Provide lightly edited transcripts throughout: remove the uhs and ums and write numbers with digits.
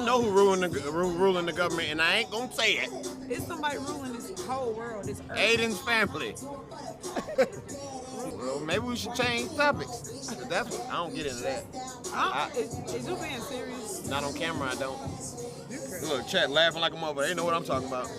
know who ruling the government, and I ain't gonna say it. It's somebody ruling this whole world, this earth. Aiden's family. Well, maybe we should change topics. That's what, I don't get into that. Is you being serious? Not on camera, I don't. Look, chat laughing like a mother. They know what I'm talking about.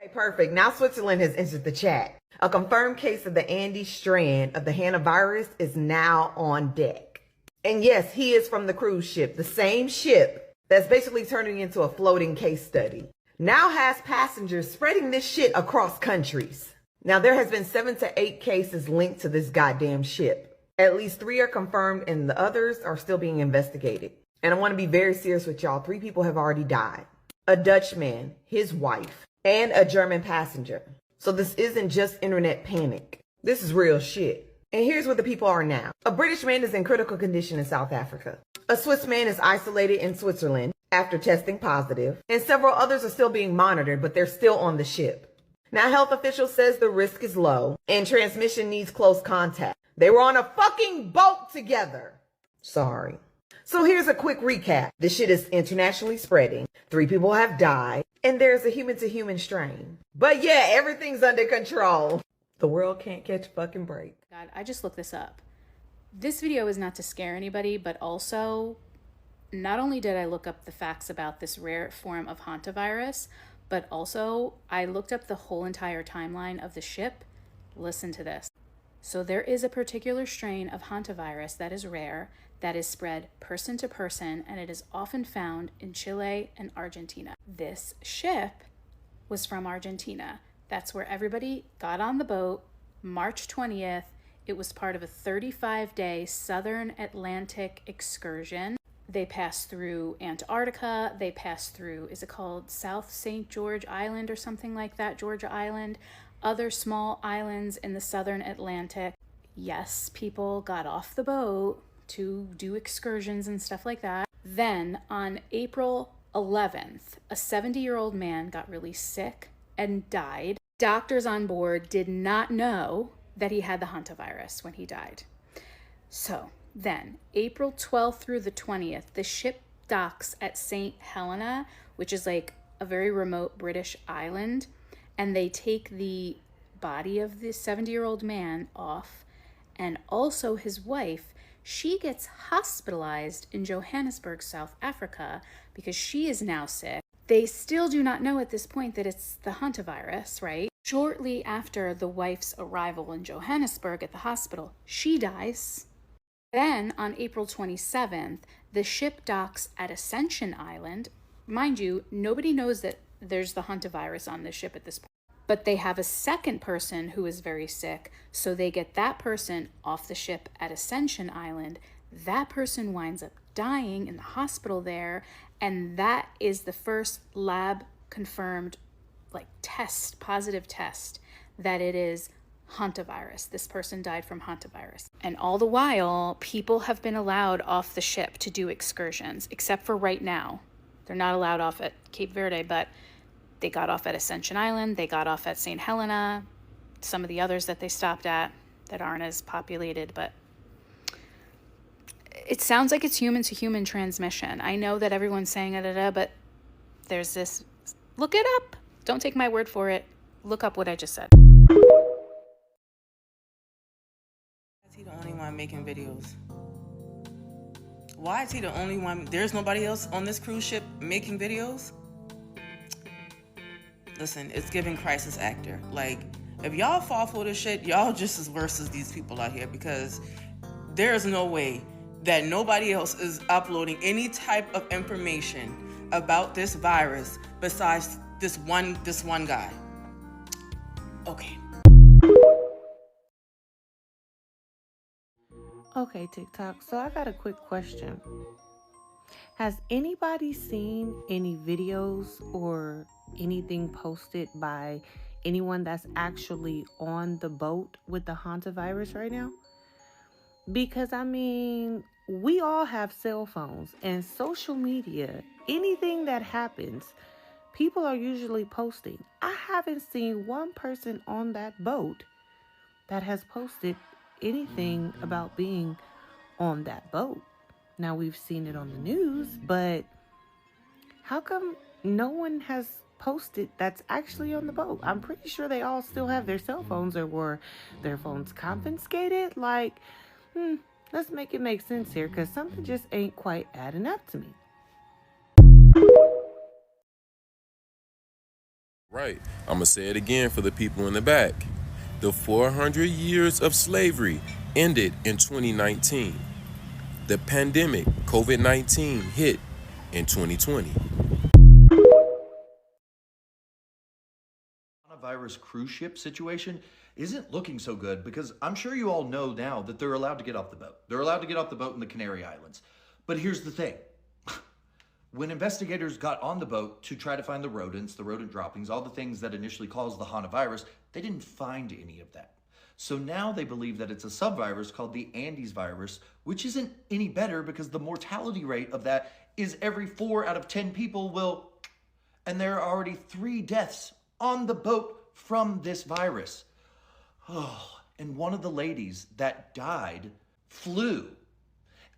Okay, perfect. Now Switzerland has entered the chat. A confirmed case of the Andes strand of the hauntavirus is now on deck. And yes, he is from the cruise ship, the same ship that's basically turning into a floating case study. Now has passengers spreading this shit across countries. Now there has been 7 to 8 cases linked to this goddamn ship. At least 3 are confirmed and the others are still being investigated. And I want to be very serious with y'all. 3 people have already died. A Dutchman, his wife, and a German passenger. So this isn't just internet panic. This is real shit. And here's where the people are now. A British man is in critical condition in South Africa. A Swiss man is isolated in Switzerland after testing positive. And several others are still being monitored, but they're still on the ship. Now, health officials says the risk is low and transmission needs close contact. They were on a fucking boat together. Sorry. So here's a quick recap. This shit is internationally spreading. 3 people have died. And there's a human-to-human strain. But yeah, everything's under control. The world can't catch a fucking break. God, I just looked this up. This video is not to scare anybody, but also, not only did I look up the facts about this rare form of hauntavirus, but also I looked up the whole entire timeline of the ship. Listen to this. So there is a particular strain of hantavirus that is rare, that is spread person to person, and it is often found in Chile and Argentina. This ship was from Argentina. That's where everybody got on the boat March 20th. It was part of a 35-day Southern Atlantic excursion. They passed through Antarctica. They passed through, is it called South St. George Island or something like that, Georgia Island? Other small islands in the Southern Atlantic. Yes, people got off the boat to do excursions and stuff like that. Then on April 11th, a 70-year-old man got really sick and died. Doctors on board did not know that he had the hantavirus when he died. So then, April 12th through the 20th, the ship docks at St. Helena, which is like a very remote British island, and they take the body of the 70-year-old man off, and also his wife. She gets hospitalized in Johannesburg, South Africa, because she is now sick. They still do not know at this point that it's the hantavirus, right? Shortly after the wife's arrival in Johannesburg at the hospital, she dies. Then on April 27th, the ship docks at Ascension Island. Mind you, nobody knows that there's the hantavirus on this ship at this point. But they have a second person who is very sick, so they get that person off the ship at Ascension Island. That person winds up dying in the hospital there, and that is the first lab confirmed positive test that it is hantavirus. This person died from hantavirus. And all the while, people have been allowed off the ship to do excursions, except for right now. They're not allowed off at Cape Verde, but they got off at Ascension Island, they got off at St. Helena, some of the others that they stopped at that aren't as populated, but it sounds like it's human-to-human transmission. I know that everyone's saying it, but there's this, look it up. Don't take my word for it. Look up what I just said. Why is he the only one making videos? Why is he the only one? There's nobody else on this cruise ship making videos? Listen, it's giving crisis actor. Like, if y'all fall for this shit, y'all just as worse as these people out here, because there is no way that nobody else is uploading any type of information about this virus besides this one guy. Okay. Okay, TikTok, so I got a quick question. Has anybody seen any videos or anything posted by anyone that's actually on the boat with the hantavirus right now? Because, I mean, we all have cell phones and social media. Anything that happens, people are usually posting. I haven't seen one person on that boat that has posted anything about being on that boat. Now, we've seen it on the news, but how come no one has posted that's actually on the boat? I'm pretty sure they all still have their cell phones, or were their phones confiscated? Like, let's make it make sense here, because something just ain't quite adding up to me. Right. I'm going to say it again for the people in the back. The 400 years of slavery ended in 2019. The pandemic, COVID-19, hit in 2020. Hauntavirus cruise ship situation isn't looking so good, because I'm sure you all know now that they're allowed to get off the boat. They're allowed to get off the boat in the Canary Islands. But here's the thing. When investigators got on the boat to try to find the rodents, the rodent droppings, all the things that initially caused the hauntavirus, they didn't find any of that. So now they believe that it's a subvirus called the Andes virus, which isn't any better, because the mortality rate of that is every 4 out of 10 people will, and there are already 3 deaths on the boat from this virus. Oh, and one of the ladies that died flew.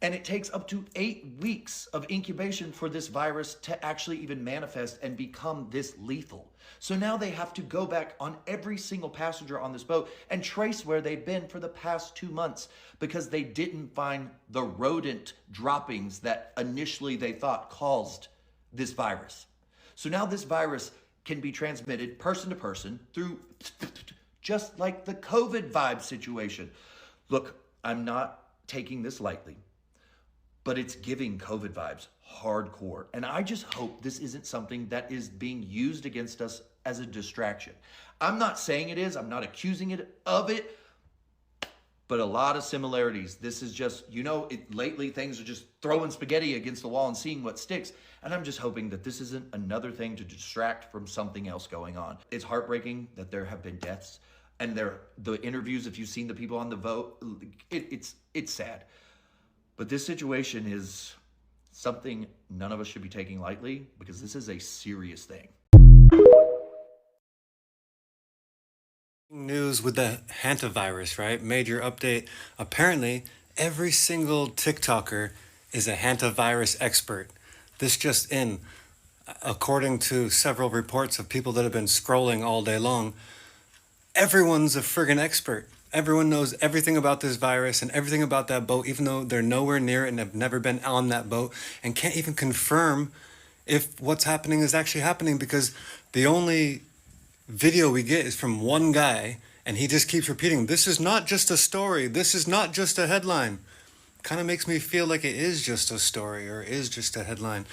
And it takes up to 8 weeks of incubation for this virus to actually even manifest and become this lethal. So now they have to go back on every single passenger on this boat and trace where they've been for the past 2 months, because they didn't find the rodent droppings that initially they thought caused this virus. So now this virus can be transmitted person to person through, just like the COVID vibe situation. Look, I'm not taking this lightly, but it's giving COVID vibes hardcore. And I just hope this isn't something that is being used against us as a distraction. I'm not saying it is, I'm not accusing it of it, but a lot of similarities. This is just, lately things are just throwing spaghetti against the wall and seeing what sticks. And I'm just hoping that this isn't another thing to distract from something else going on. It's heartbreaking that there have been deaths, and the interviews, if you've seen the people on the boat, it's sad. But this situation is something none of us should be taking lightly, because this is a serious thing. News with the hauntavirus, right? Major update. Apparently, every single TikToker is a hauntavirus expert. This just in, according to several reports of people that have been scrolling all day long, everyone's a friggin' expert. Everyone knows everything about this virus and everything about that boat, even though they're nowhere near it and have never been on that boat, and can't even confirm if what's happening is actually happening, because the only video we get is from one guy, and he just keeps repeating, this is not just a story, this is not just a headline. Kind of makes me feel like it is just a story, or is just a headline.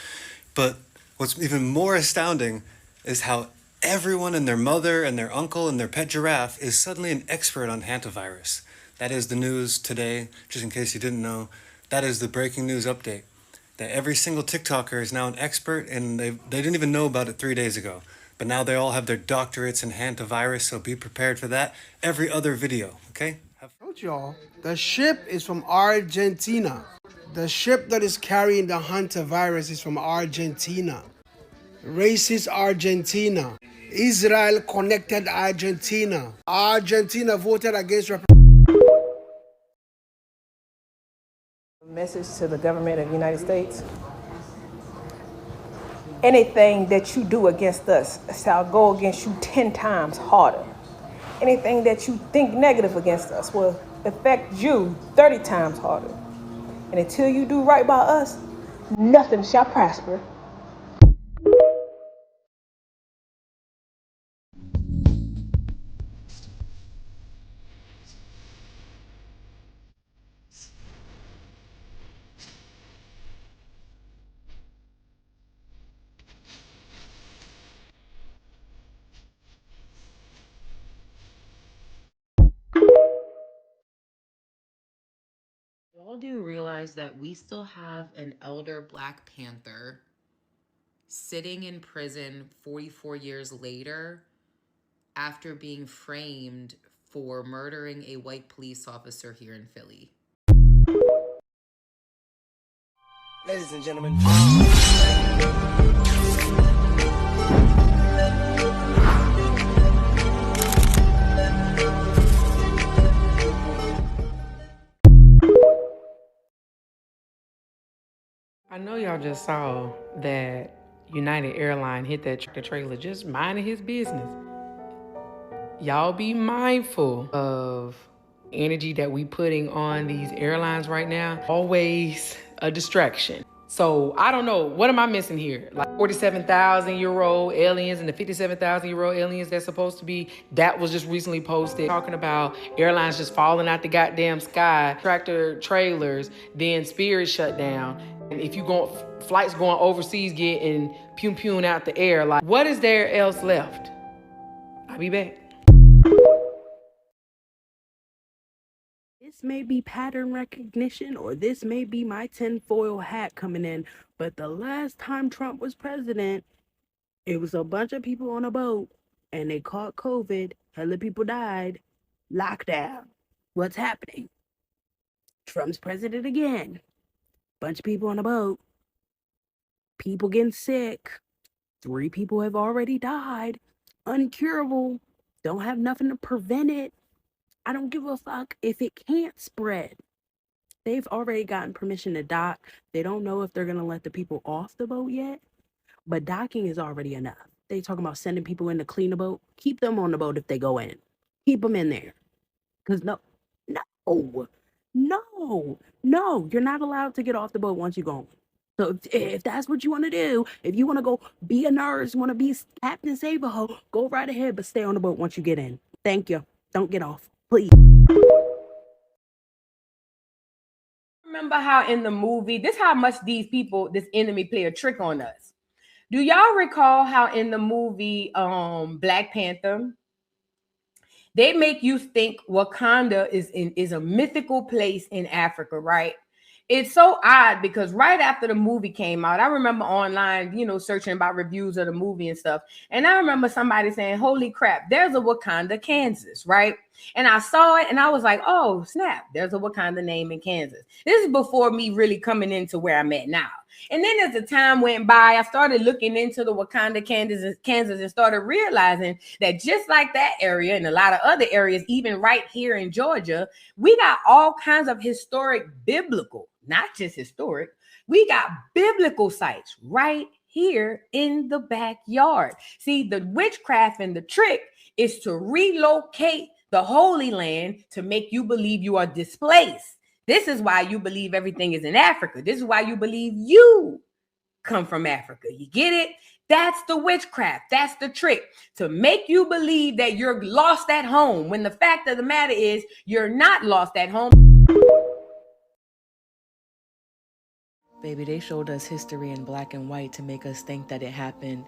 But what's even more astounding is how everyone and their mother and their uncle and their pet giraffe is suddenly an expert on hantavirus. That is the news today, just in case you didn't know. That is the breaking news update. That every single TikToker is now an expert, and they didn't even know about it 3 days ago. But now they all have their doctorates in hantavirus, so be prepared for that. Every other video, okay? I told y'all, the ship is from Argentina. The ship that is carrying the hantavirus is from Argentina. Racist Argentina. Israel connected Argentina. Argentina voted against Message to the government of the United States. Anything that you do against us shall go against you 10 times harder. Anything that you think negative against us will affect you 30 times harder. And until you do right by us, nothing shall prosper. Y'all do realize that we still have an elder Black Panther sitting in prison 44 years later after being framed for murdering a white police officer here in Philly? Ladies and gentlemen. know y'all just saw that United Airline hit that trailer just minding his business. Y'all be mindful of energy that we putting on these airlines right now. Always a distraction. So I don't know, what am I missing here? Like 47,000-year-old aliens and the 57,000-year-old aliens that's supposed to be, that was just recently posted, talking about airlines just falling out the goddamn sky, tractor trailers, then Spirit shut down. And if you go, flights going overseas getting pew-pewing out the air, like what is there else left? I'll be back. This may be pattern recognition or this may be my tinfoil hat coming in, but the last time Trump was president, it was a bunch of people on a boat and they caught COVID. Hella people died. Lockdown. What's happening? Trump's president again. Bunch of people on a boat. People getting sick. 3 people have already died. Uncurable. Don't have nothing to prevent it. I don't give a fuck if it can't spread. They've already gotten permission to dock. They don't know if they're going to let the people off the boat yet, but docking is already enough. They talking about sending people in to clean the boat. Keep them on the boat if they go in. Keep them in there. Because no, you're not allowed to get off the boat once you go. So if that's what you want to do, if you want to go be a nurse, want to be Captain Save-A-Ho, go right ahead, but stay on the boat once you get in. Thank you. Don't get off, please. Remember how in the movie, this how much these people, this enemy play a trick on us. Do y'all recall how in the movie Black Panther, they make you think Wakanda is a mythical place in Africa, right? It's so odd because right after the movie came out, I remember online, searching about reviews of the movie and stuff. And I remember somebody saying, holy crap, there's a Wakanda, Kansas, right? And I saw it and I was like, oh, snap, there's a Wakanda name in Kansas. This is before me really coming into where I'm at now. And then as the time went by, I started looking into the Wakanda, Kansas, and started realizing that just like that area and a lot of other areas, even right here in Georgia, we got all kinds of historic biblical, not just historic, we got biblical sites right here in the backyard. See, the witchcraft and the trick is to relocate the Holy Land to make you believe you are displaced. This is why you believe everything is in Africa. This is why you believe you come from Africa. You get it? That's the witchcraft. That's the trick, to make you believe that you're lost at home, when the fact of the matter is you're not lost at home. Baby, they showed us history in black and white to make us think that it happened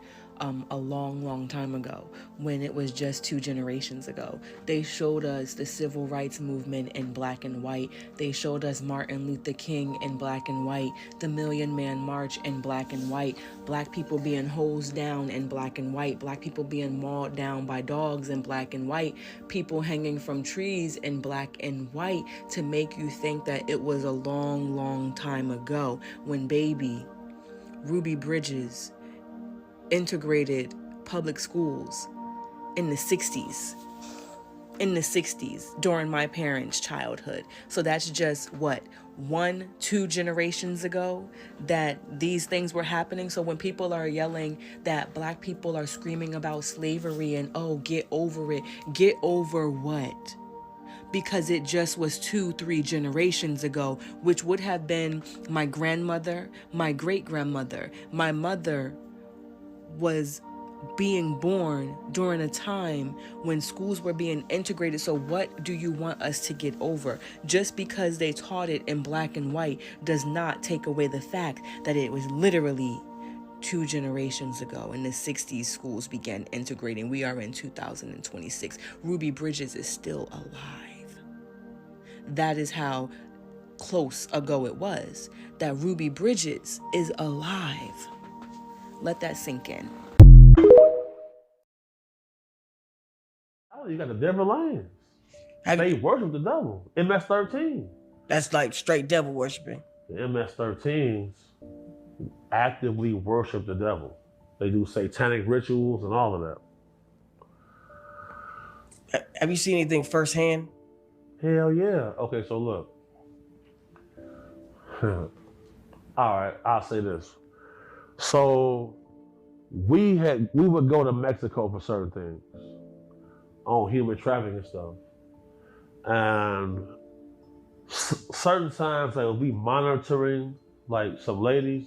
a long time ago, when it was just 2 generations ago. They showed us the civil rights movement in black and white. They showed us Martin Luther King in black and white, the Million Man March in black and white, black people being hosed down in black and white, black people being mauled down by dogs in black and white, people hanging from trees in black and white, to make you think that it was a long time ago, when baby Ruby Bridges integrated public schools in the 60s. During my parents' childhood. So that's just 1-2 generations ago that these things were happening. So when people are yelling that black people are screaming about slavery and, oh, get over it, get over what? Because it just was 2-3 generations ago, which would have been my grandmother, my great-grandmother, my mother was being born during a time when schools were being integrated. So what do you want us to get over? Just because they taught it in black and white does not take away the fact that it was literally 2 generations ago. In the 60s, schools began integrating. We are in 2026. Ruby Bridges is still alive. That is how close ago it was that Ruby Bridges is alive. Let that sink in. Oh, you got the devil lands. They worship the devil. MS-13. That's like straight devil worshiping. The MS-13s actively worship the devil. They do satanic rituals and all of that. Have you seen anything firsthand? Hell yeah. Okay, so look. All right, I'll say this. So we would go to Mexico for certain things on human trafficking stuff, and certain times they will be monitoring like some ladies.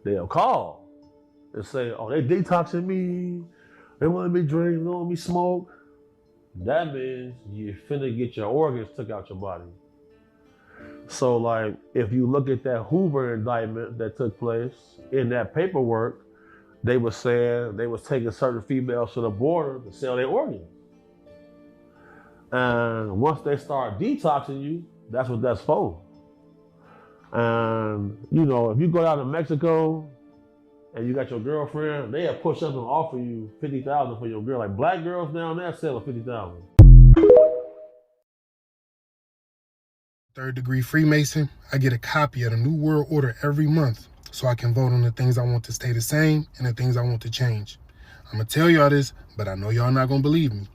They'll call and say, "Oh, they detoxing me. They want me to drink. They want me to smoke." That means you finna get your organs took out your body. So, like, if you look at that Hoover indictment that took place, in that paperwork, they were saying they was taking certain females to the border to sell their organs. And once they start detoxing you, that's what that's for. And, you know, if you go down to Mexico and you got your girlfriend, they'll push up and offer you $50,000 for your girl. Like, black girls down there selling $50,000. Third-degree Freemason, I get a copy of the New World Order every month so I can vote on the things I want to stay the same and the things I want to change. I'm going to tell y'all this, but I know y'all not going to believe me.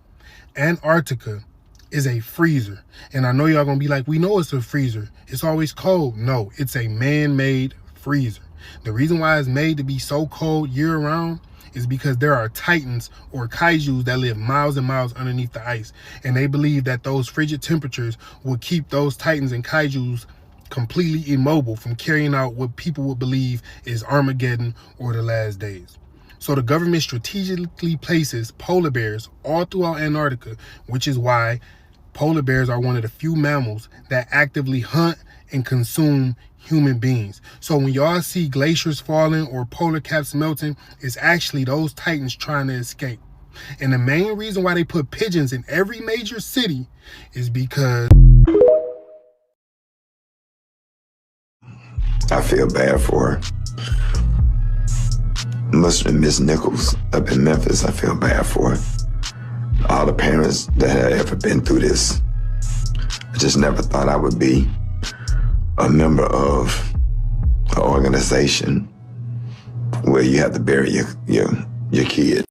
Antarctica is a freezer. And I know y'all going to be like, we know it's a freezer. It's always cold. No, it's a man-made freezer. The reason why it's made to be so cold year-round is because there are titans or kaijus that live miles and miles underneath the ice. And they believe that those frigid temperatures will keep those titans and kaijus completely immobile from carrying out what people would believe is Armageddon or the last days. So the government strategically places polar bears all throughout Antarctica, which is why polar bears are one of the few mammals that actively hunt and consume human beings. So when y'all see glaciers falling or polar caps melting, it's actually those titans trying to escape. And the main reason why they put pigeons in every major city is because I feel bad for her. Must have been Miss Nichols up in Memphis. I feel bad for her. All the parents that have ever been through this. I just never thought I would be a member of an organization where you have to bury your kid.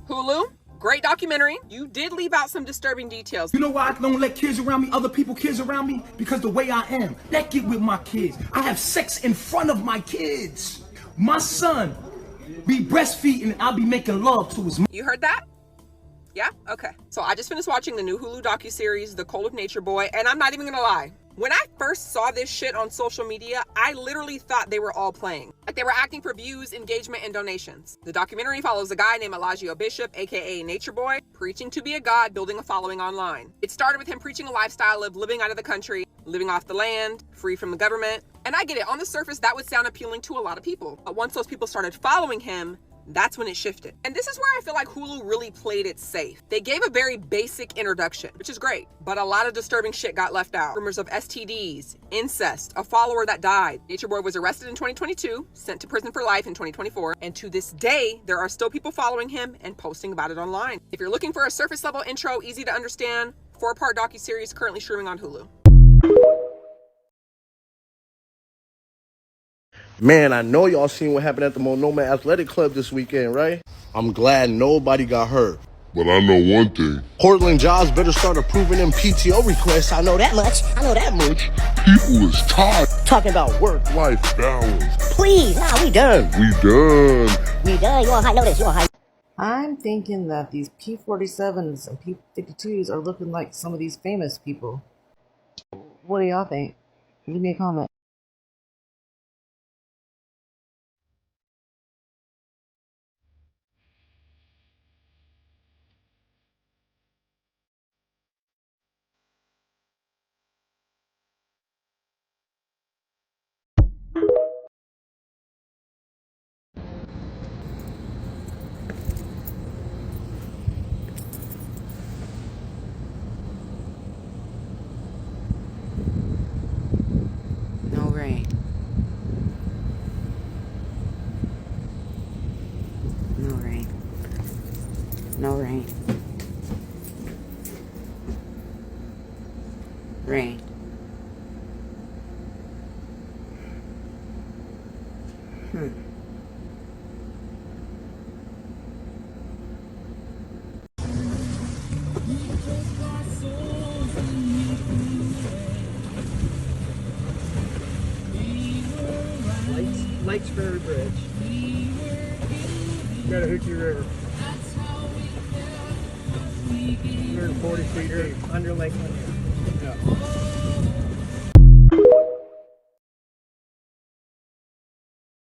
Hulu, great documentary. You did leave out some disturbing details. You know why I don't let kids around me, other people kids around me? Because the way I am, naked with my kids. I have sex in front of my kids. My son be breastfeeding and I'll be making love to his mom. You heard that? Yeah? Okay. So I just finished watching the new Hulu docuseries, The Cult of Nature Boy, and I'm not even gonna lie. When I first saw this shit on social media, I literally thought they were all playing. Like they were acting for views, engagement, and donations. The documentary follows a guy named Elagio Bishop, aka Nature Boy, preaching to be a god, building a following online. It started with him preaching a lifestyle of living out of the country, living off the land, free from the government. And I get it, on the surface, that would sound appealing to a lot of people. But once those people started following him, that's when it shifted. And this is where I feel like Hulu really played it safe. They gave a very basic introduction, which is great, but a lot of disturbing shit got left out. Rumors of STDs, incest, a follower that died. Nature Boy was arrested in 2022, sent to prison for life in 2024, and to this day, there are still people following him and posting about it online. If you're looking for a surface level intro, easy to understand, 4-part docuseries currently streaming on Hulu. Man, I know y'all seen what happened at the Monoma Athletic Club this weekend, right? I'm glad nobody got hurt. But I know one thing. Portland jobs better start approving them PTO requests. I know that much. People is tired. Talking about work-life balance. Please, we done. We done. You on high notice, you on high. I'm thinking that these P-47s and P-52s are looking like some of these famous people. What do y'all think? Leave me a comment. No rain. No rain. No rain. Rain. Lake Sperry Bridge. Chattahoochee River. 140 feet deep. Under Lake Lanier. Yeah.